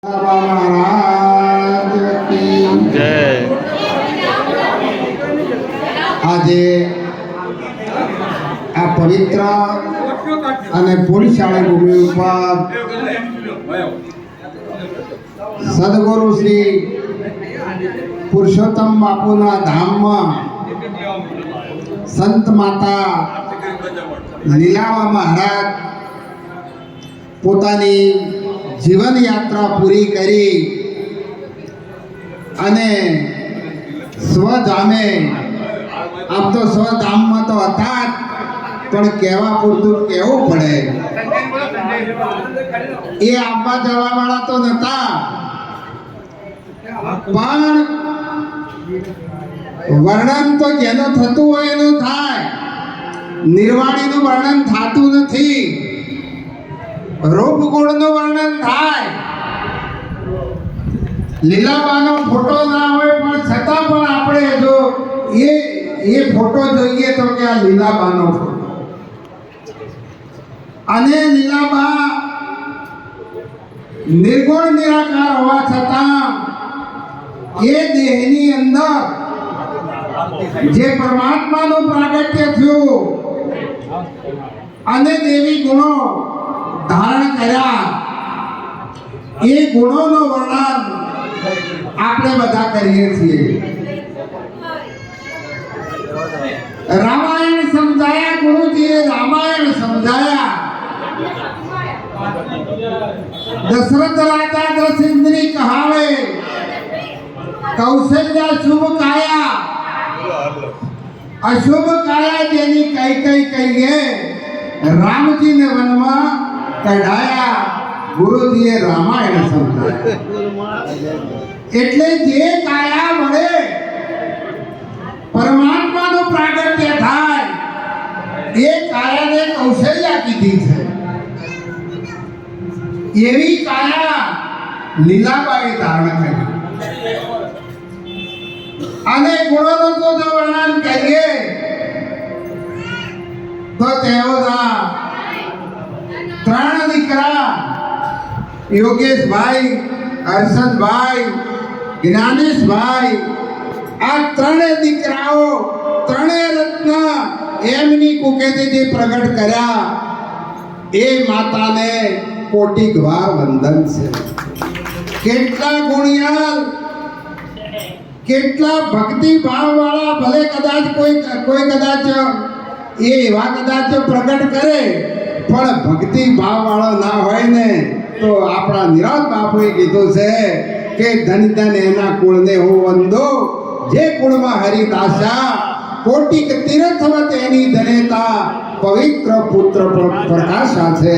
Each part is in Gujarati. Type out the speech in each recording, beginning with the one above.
આજે આ પવિત્ર અને પુણ્યશાળી ભૂમિ ઉપર સદગુરુ શ્રી પુરુષોત્તમ બાપુના ધામમાં સંત માતા લીલાબા મહારાજ પોતાની જીવન યાત્રા પૂરી કરી અને સ્વધામે, આમ તો સ્વધામમાં તો હતા જ, પણ કહેવા પૂરતું કહેવું પડે. એ આવવા જવા વાળા તો નતા, પણ વર્ણન તો જેનું થતું હોય એનું થાય. નિર્વાણીનું વર્ણન થતું નથી, રૂપ ગુણનું વર્ણન થાય. લીલાબાનો ફોટો ના હોય પણ છતાં પણ આપણે જો એ ફોટો જોઈએ તો કે આ લીલાબાનો ફોટો. અને લીલાબા નિર્ગુણ નિરાકાર હોવા છતાં એ દેહની અંદર જે પરમાત્માનું પ્રાગટ્ય થયું અને દેવી ગુણો ધારણ કર્યા, એ ગુણોનું વર્ણન આપણે બધા કરીએ છીએ. રામાયણ સમજાયા, ગુરુજીએ રામાયણ સમજાયા. દશરથ રાજા દસ ઇન્દ્રી કહાવે, કૌશલ્યા શુભ કાયા, અશુભ કાયા જેની કઈ કઈ કહીએ. રામજીને વનમાં કઢાયા, ગુરુજીએ રામાયણ સમજાયા. એટલે જે કાયા વડે પરમાત્માનું પ્રાગટ્ય થાય એ કાયાને કૌશલ્યા કીધી છે. એવી કાયા લીલાબાએ ધારણ કરી. અને ગુણોનું તો જો વર્ણન કરીએ તો તેઓના ત્રણ દીકરા યોગેશભાઈ, હર્ષદભાઈ, જ્ઞાનેશભાઈ, આ ત્રણેય દીકરાઓ ત્રણેય રત્ન એમની કુકેથી જે પ્રગટ કર્યા એ માતાને કોટિક વાર વંદન છે. કેટલા ગુણિયાલ, કેટલા ભક્તિ ભાવ વાળા, ભલે કદાચ કોઈ કદાચ એ એવા કદાચ પ્રગટ કરે પણ ભક્તિ ભાવ વાળો ના હોય ને તો આપણા નિરાજ બાપુએ કીધું છે કે ધન ધન એના કુળને હું વંદો, જે કુળમાં હરિદાસા, કોટિક તીર્થવત એની ધનેતા, પવિત્ર પુત્ર પ્રકાશા છે.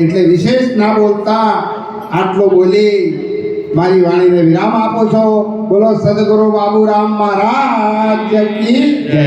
એટલે વિશેષ ના બોલતા આટલો બોલી મારી વાણીને વિરામ આપો છો. બોલો સદગુરુ બાબુરામ મહારાજ કી જય.